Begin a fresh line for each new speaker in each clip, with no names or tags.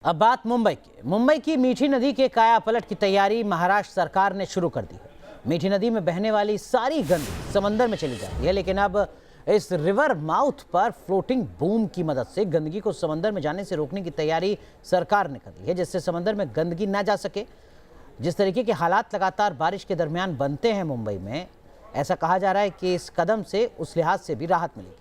अब बात मुंबई की मीठी नदी के कायापलट की तैयारी महाराष्ट्र सरकार ने शुरू कर दी है। मीठी नदी में बहने वाली सारी गंदगी समंदर में चली जाती है, लेकिन अब इस रिवर माउथ पर फ्लोटिंग बूम की मदद से गंदगी को समंदर में जाने से रोकने की तैयारी सरकार ने कर दी है, जिससे समंदर में गंदगी ना जा सके। जिस तरीके के हालात लगातार बारिश के दरमियान बनते हैं मुंबई में, ऐसा कहा जा रहा है कि इस कदम से उस लिहाज से भी राहत मिलेगी।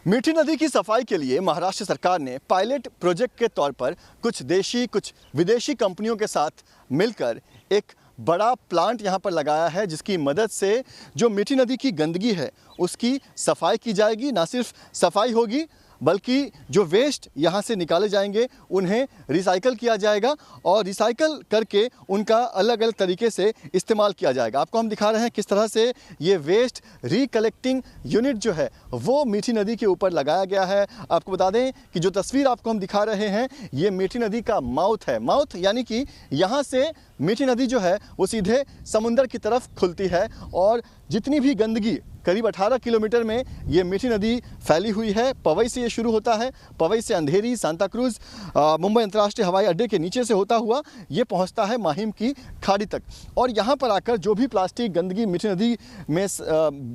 मीठी नदी की सफाई के लिए महाराष्ट्र सरकार ने पायलट प्रोजेक्ट के तौर पर कुछ देशी कुछ विदेशी कंपनियों के साथ मिलकर एक बड़ा प्लांट यहां पर लगाया है, जिसकी मदद से जो मीठी नदी की गंदगी है उसकी सफाई की जाएगी। ना सिर्फ सफाई होगी बल्कि जो वेस्ट यहाँ से निकाले जाएंगे उन्हें रिसाइकल किया जाएगा और रिसाइकल करके उनका अलग अलग तरीके से इस्तेमाल किया जाएगा। आपको हम दिखा रहे हैं किस तरह से ये वेस्ट रिकलेक्टिंग यूनिट जो है वो मीठी नदी के ऊपर लगाया गया है। आपको बता दें कि जो तस्वीर आपको हम दिखा रहे हैं ये मीठी नदी का माउथ है। माउथ यानी कि यहाँ से मीठी नदी जो है वो सीधे समुंदर की तरफ खुलती है और जितनी भी गंदगी करीब 18 किलोमीटर में ये मीठी नदी फैली हुई है। पवई से ये शुरू होता है, पवई से अंधेरी, सांता क्रूज, मुंबई अंतर्राष्ट्रीय हवाई अड्डे के नीचे से होता हुआ ये पहुंचता है माहिम की खाड़ी तक। और यहाँ पर आकर जो भी प्लास्टिक गंदगी मीठी नदी में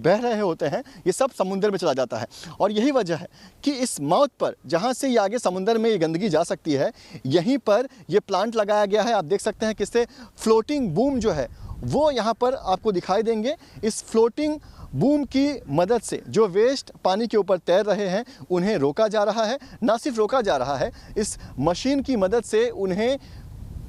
बह रहे होते हैं ये सब समुंदर में चला जाता है। और यही वजह है कि इस माउथ पर जहाँ से ये आगे समुंदर में ये गंदगी जा सकती है, यहीं पर ये प्लांट लगाया गया है। आप देख सकते हैं किससे फ्लोटिंग बूम जो है वो यहाँ पर आपको दिखाई देंगे। इस फ्लोटिंग बूम की मदद से जो वेस्ट पानी के ऊपर तैर रहे हैं उन्हें रोका जा रहा है। ना सिर्फ रोका जा रहा है, इस मशीन की मदद से उन्हें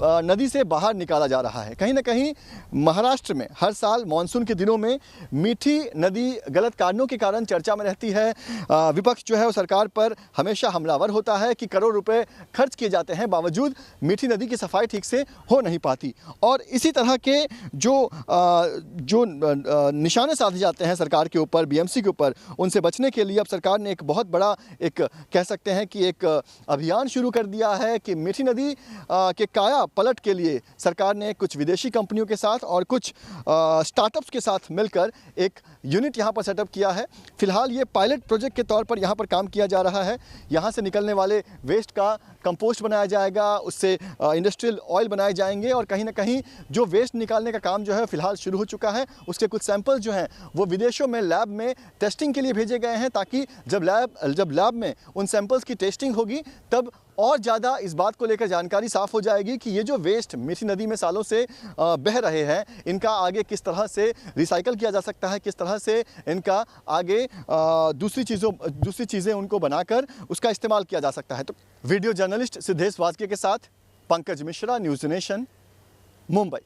नदी से बाहर निकाला जा रहा है। कहीं ना कहीं महाराष्ट्र में हर साल मानसून के दिनों में मीठी नदी गलत कारणों के कारण चर्चा में रहती है। विपक्ष जो है वो सरकार पर हमेशा हमलावर होता है कि करोड़ रुपए खर्च किए जाते हैं, बावजूद मीठी नदी की सफाई ठीक से हो नहीं पाती। और इसी तरह के जो निशाने साधे जाते हैं सरकार के ऊपर, बीएमसी के ऊपर, उनसे बचने के लिए अब सरकार ने एक बहुत बड़ा एक कह सकते हैं कि एक अभियान शुरू कर दिया है कि मीठी नदी के काया पलट के लिए सरकार ने कुछ विदेशी कंपनियों के साथ और कुछ स्टार्टअप्स के साथ मिलकर एक यूनिट यहाँ पर सेटअप किया है। फिलहाल ये पायलट प्रोजेक्ट के तौर पर यहाँ पर काम किया जा रहा है। यहाँ से निकलने वाले वेस्ट का कंपोस्ट बनाया जाएगा, उससे इंडस्ट्रियल ऑयल बनाए जाएंगे और कहीं ना कहीं जो वेस्ट निकालने का काम जो है फिलहाल शुरू हो चुका है। उसके कुछ सैंपल जो हैं वो विदेशों में लैब में टेस्टिंग के लिए भेजे गए हैं, ताकि जब लैब में उन सैंपल्स की टेस्टिंग होगी तब और ज़्यादा इस बात को लेकर जानकारी साफ़ हो जाएगी कि ये जो वेस्ट मीठी नदी में सालों से बह रहे हैं इनका आगे किस तरह से रिसाइकल किया जा सकता है, किस तरह से इनका आगे दूसरी चीज़ें उनको बनाकर उसका इस्तेमाल किया जा सकता है। तो वीडियो जर्नलिस्ट सिद्धेश वाजके के साथ पंकज मिश्रा, न्यूज़ नेशन, मुंबई।